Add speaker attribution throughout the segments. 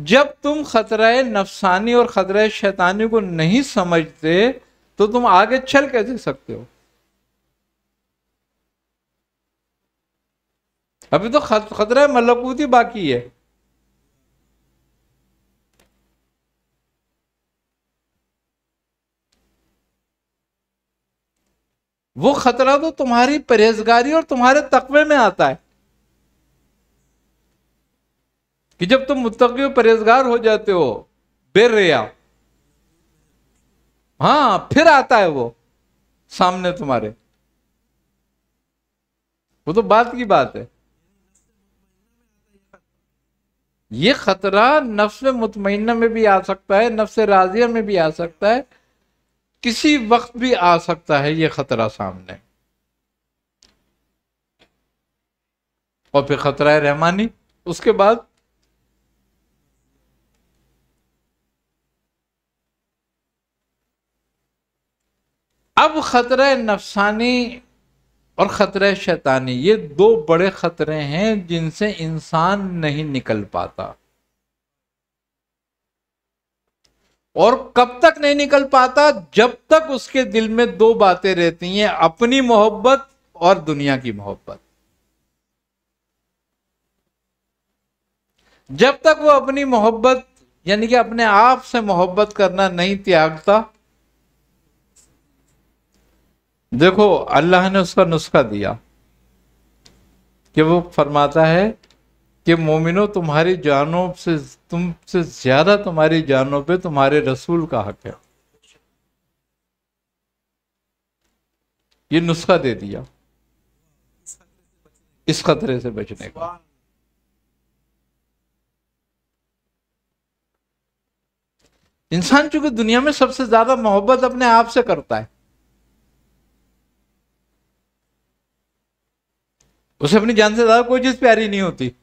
Speaker 1: जब तुम खतरा नफसानी और खतरा शैतानी को नहीं समझते तो तुम आगे चल कैसे सकते हो? अभी तो खतरा मलकूती बाकी है। वो खतरा तो तुम्हारी परहेजगारी और तुम्हारे तकवे में आता है कि जब तुम मुत्तकी और परहेजगार हो जाते हो, बेरिया, हाँ, फिर आता है वो सामने तुम्हारे। वो तो बात की बात है। ये खतरा नफ्स मुतमइन्ना में भी आ सकता है, नफ्स राजिया में भी आ सकता है, किसी वक्त भी आ सकता है ये खतरा सामने। और फिर खतरा है रहमानी उसके बाद। अब खतरा नफसानी और खतरा शैतानी, ये दो बड़े खतरे हैं जिनसे इंसान नहीं निकल पाता। और कब तक नहीं निकल पाता? जब तक उसके दिल में दो बातें रहती हैं, अपनी मोहब्बत और दुनिया की मोहब्बत। जब तक वो अपनी मोहब्बत यानी कि अपने आप से मोहब्बत करना नहीं त्यागता, देखो अल्लाह ने उसका नुस्खा दिया कि वो फरमाता है कि मोमिनो, तुम्हारी जानों से, तुमसे ज्यादा तुम्हारी जानों पे तुम्हारे रसूल का हक है। ये नुस्खा दे दिया इस खतरे से बचने का। इंसान चूंकि दुनिया में सबसे ज्यादा मोहब्बत अपने आप से करता है, उसे अपनी जान से ज्यादा कोई चीज प्यारी नहीं होती।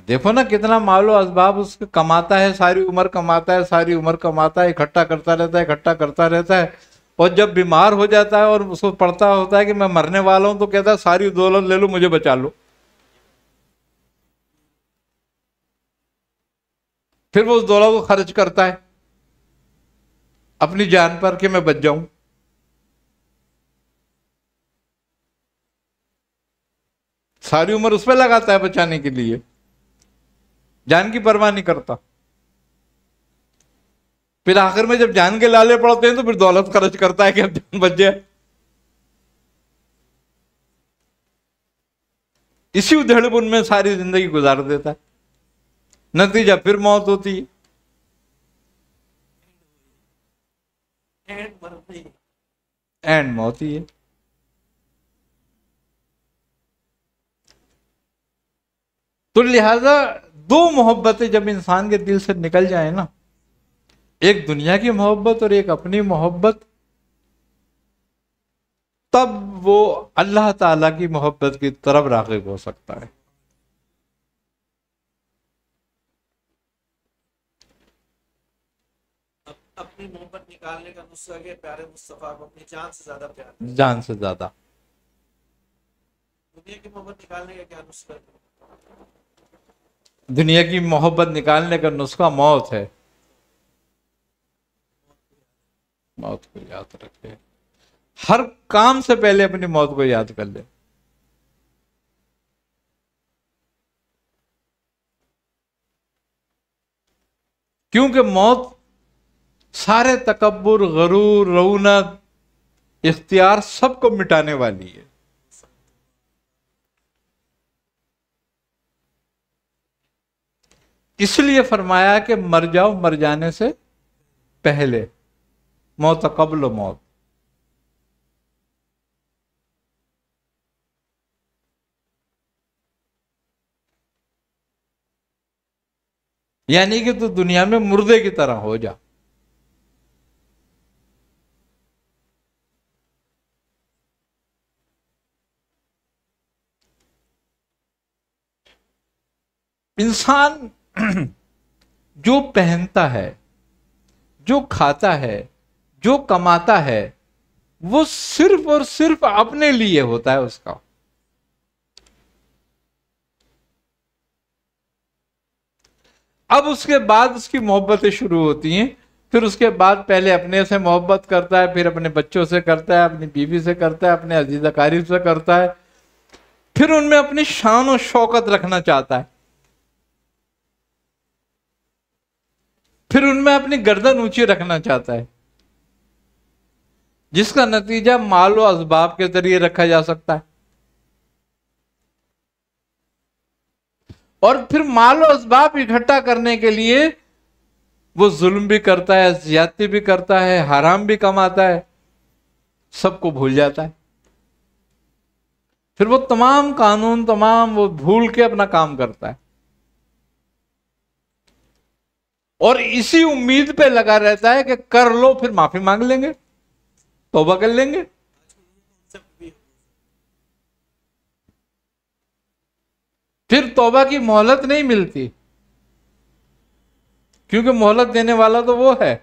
Speaker 1: देखो ना कितना मालो असबाब उसके कमाता है, सारी उम्र कमाता है, सारी उम्र कमाता है, इकट्ठा करता रहता है, इकट्ठा करता रहता है, और जब बीमार हो जाता है और उसको पड़ता होता है कि मैं मरने वाला हूं, तो कहता है सारी दौलत ले लो, मुझे बचा लो। फिर वो उस दौलत को खर्च करता है अपनी जान पर कि मैं बच जाऊं। सारी उम्र उस पर लगाता है बचाने के लिए, जान की परवाह नहीं करता। फिर आखिर में जब जान के लाले पड़ते हैं तो फिर दौलत खर्च करता है कि अब जान बच जाए। इसी उधेड़बुन में सारी जिंदगी गुजार देता है, नतीजा फिर मौत होती है। एंड मौत ही है। तो लिहाजा दो मोहब्बतें जब इंसान के दिल से निकल जाए ना, एक दुनिया की मोहब्बत और एक अपनी मोहब्बत, तब वो अल्लाह ताला की मोहब्बत की तरफ राग़िब हो सकता है।
Speaker 2: अपनी मोहब्बत निकालने का नुस्खा है प्यारे मुस्तफा को अपनी जान से ज्यादा प्यार,
Speaker 1: जान से ज्यादा।
Speaker 2: दुनिया की मोहब्बत निकालने का क्या नुस्खा है?
Speaker 1: दुनिया की मोहब्बत निकालने का नुस्खा मौत है। मौत को याद रखे, हर काम से पहले अपनी मौत को याद कर ले। क्योंकि मौत सारे तकब्बुर, गरूर, रऊनक, इख्तियार सबको मिटाने वाली है। इसलिए फरमाया कि मर जाओ मर जाने से पहले, मौत कब्ल मौत। यानी कि तू दुनिया में मुर्दे की तरह हो जा। इंसान जो पहनता है, जो खाता है, जो कमाता है, वो सिर्फ और सिर्फ अपने लिए होता है उसका। अब उसके बाद उसकी मोहब्बतें शुरू होती हैं। फिर उसके बाद पहले अपने से मोहब्बत करता है, फिर अपने बच्चों से करता है, अपनी बीवी से करता है, अपने अजीज़-अक़ारीब से करता है, फिर उनमें अपनी शान और शौकत रखना चाहता है, फिर उनमें अपनी गर्दन ऊंची रखना चाहता है, जिसका नतीजा माल और असबाब के जरिए रखा जा सकता है। और फिर माल और असबाब इकट्ठा करने के लिए वो जुल्म भी करता है, ज्यादती भी करता है, हराम भी कमाता है, सबको भूल जाता है। फिर वो तमाम कानून तमाम वो भूल के अपना काम करता है और इसी उम्मीद पे लगा रहता है कि कर लो फिर माफी मांग लेंगे, तौबा कर लेंगे। फिर तौबा की मोहलत नहीं मिलती, क्योंकि मोहलत देने वाला तो वो है,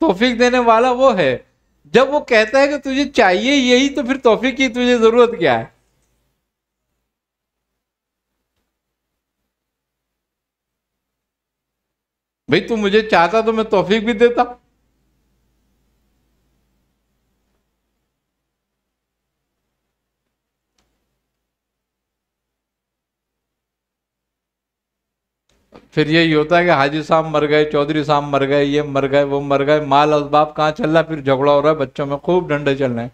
Speaker 1: तौफीक देने वाला वो है। जब वो कहता है कि तुझे चाहिए यही, तो फिर तौफीक की तुझे जरूरत क्या है? भाई तू मुझे चाहता तो मैं तौफीक भी देता। फिर यही होता है कि हाजी साहब मर गए, चौधरी साहब मर गए, ये मर गए, वो मर गए, माल असबाब कहाँ चल रहा है, फिर झगड़ा हो रहा है, बच्चों में खूब डंडे चल रहे हैं।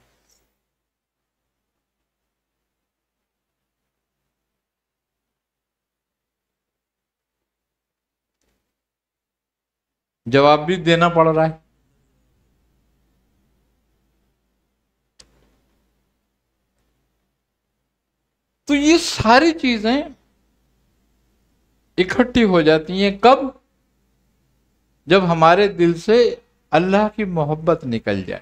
Speaker 1: जवाब भी देना पड़ रहा है। तो ये सारी चीजें इकट्ठी हो जाती हैं कब? जब हमारे दिल से अल्लाह की मोहब्बत निकल जाए।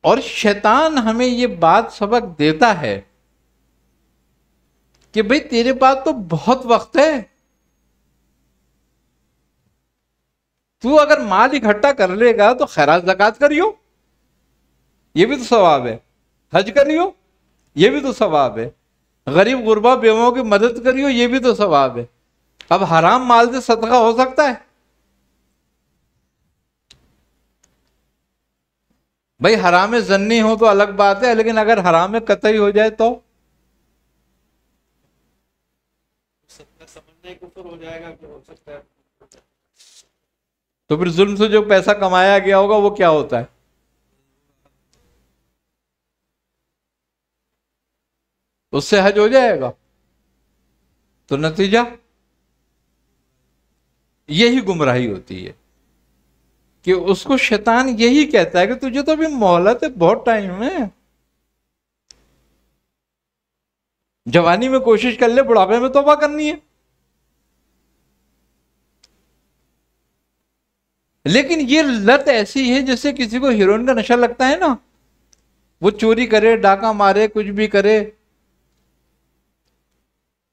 Speaker 1: और शैतान हमें ये बात सबक देता है कि भाई तेरे पास तो बहुत वक्त है, तू अगर माल इकट्ठा कर लेगा तो खैरात ज़कात करियो, ये भी तो सवाब है, हज करियो, ये भी तो सवाब है, गरीब गुरबा बेवों की मदद करियो, ये भी तो सवाब है। अब हराम माल से सदका हो सकता है? भाई हराम जन्नी हो तो अलग बात है, लेकिन अगर हराम कतई हो जाए तो
Speaker 2: समझने कुफर हो जाएगा कि हो सकता है।
Speaker 1: तो फिर जुल्म से जो पैसा कमाया गया होगा वो क्या होता है? उससे हज हो जाएगा? तो नतीजा यही गुमराही होती है कि उसको शैतान यही कहता है कि तुझे तो अभी मोहलत है, बहुत टाइम है, जवानी में कोशिश कर ले, बुढ़ापे में तौबा करनी है। लेकिन ये लत ऐसी है जैसे किसी को हीरोइन का नशा लगता है ना, वो चोरी करे, डाका मारे, कुछ भी करे,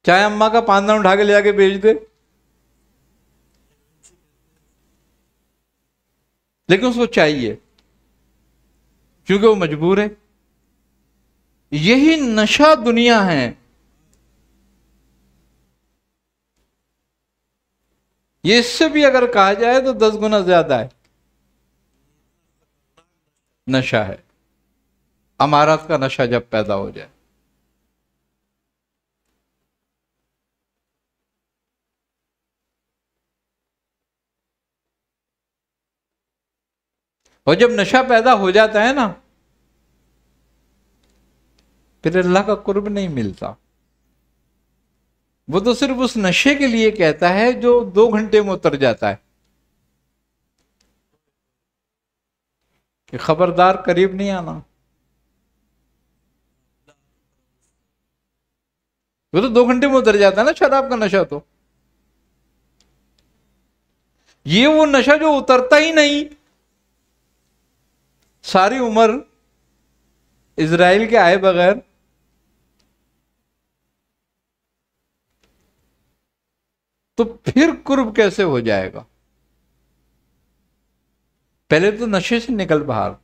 Speaker 1: चाहे अम्मा का पानदान उठा के ले आके बेच दे, लेकिन उसको चाहिए क्योंकि वो मजबूर है। यही नशा दुनिया है। ये इससे भी अगर कहा जाए तो 10 गुना ज्यादा है, नशा है। अमारत का नशा जब पैदा हो जाए, और जब नशा पैदा हो जाता है ना, फिर अल्लाह का कुर्ब नहीं मिलता। वो तो सिर्फ उस नशे के लिए कहता है जो 2 घंटे में उतर जाता है कि खबरदार करीब नहीं आना। वो तो 2 घंटे में उतर जाता है ना शराब का नशा। तो ये वो नशा जो उतरता ही नहीं, सारी उम्र इजराइल के आए बगैर तो फिर कुर्ब कैसे हो जाएगा? पहले तो नशे से निकल बाहर।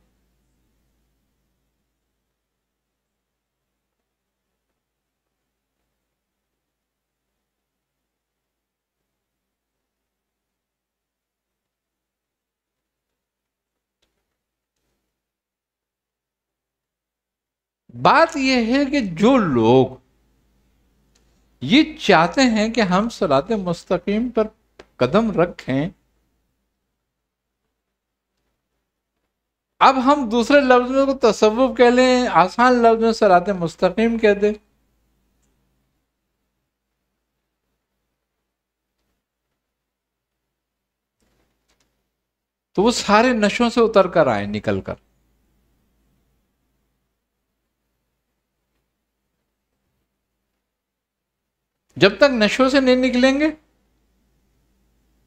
Speaker 1: बात यह है कि जो लोग ये चाहते हैं कि हम सिराते मुस्तकीम पर कदम रखें, अब हम दूसरे लफ्ज़ों को तसव्वुफ कह लें, आसान लफ्ज़ में सिराते मुस्तकीम कह दें, तो वो सारे नशों से उतर कर आए, निकल कर। जब तक नशों से नहीं निकलेंगे,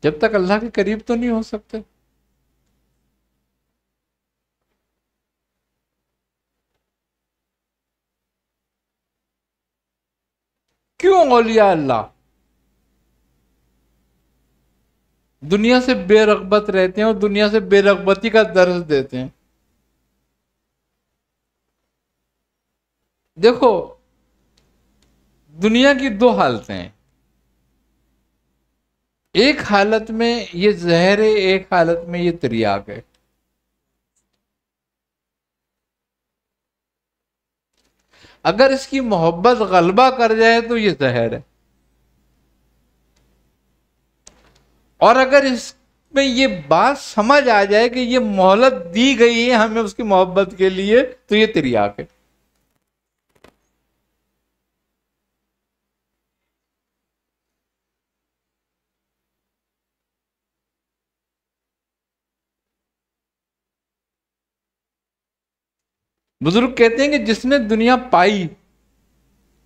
Speaker 1: जब तक अल्लाह के करीब तो नहीं हो सकते। क्यों औलिया अल्लाह दुनिया से बेरगबत रहते हैं और दुनिया से बेरगबती का दर्ज देते हैं? देखो, दुनिया की दो हालतें हैं, एक हालत में ये जहर है, एक हालत में ये तिर्याक है। अगर इसकी मोहब्बत गलबा कर जाए तो ये जहर है, और अगर इसमें ये बात समझ आ जाए कि ये मोहलत दी गई है हमें उसकी मोहब्बत के लिए, तो ये तिर्याक है। बुजुर्ग कहते हैं कि जिसने दुनिया पाई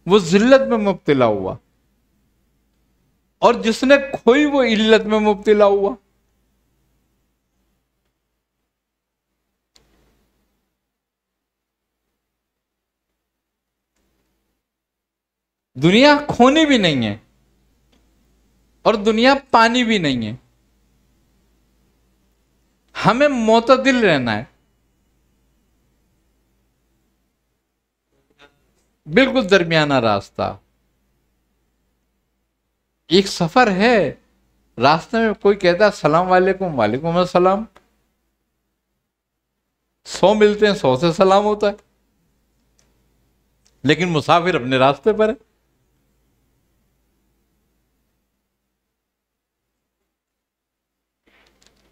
Speaker 1: वो जिल्लत में मुब्तला हुआ, और जिसने खोई वो इल्लत में मुब्तला हुआ। दुनिया खोनी भी नहीं है और दुनिया पानी भी नहीं है, हमें मोतदिल रहना है, बिल्कुल दरमियाना रास्ता। एक सफर है, रास्ते में कोई कहता है सलाम वालेकुम, वालेकुम अस्सलाम, 100 मिलते हैं, 100 से सलाम होता है, लेकिन मुसाफिर अपने रास्ते पर है।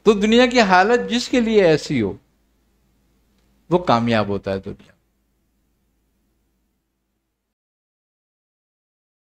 Speaker 1: तो दुनिया की हालत जिसके लिए ऐसी हो वो कामयाब होता है दुनिया।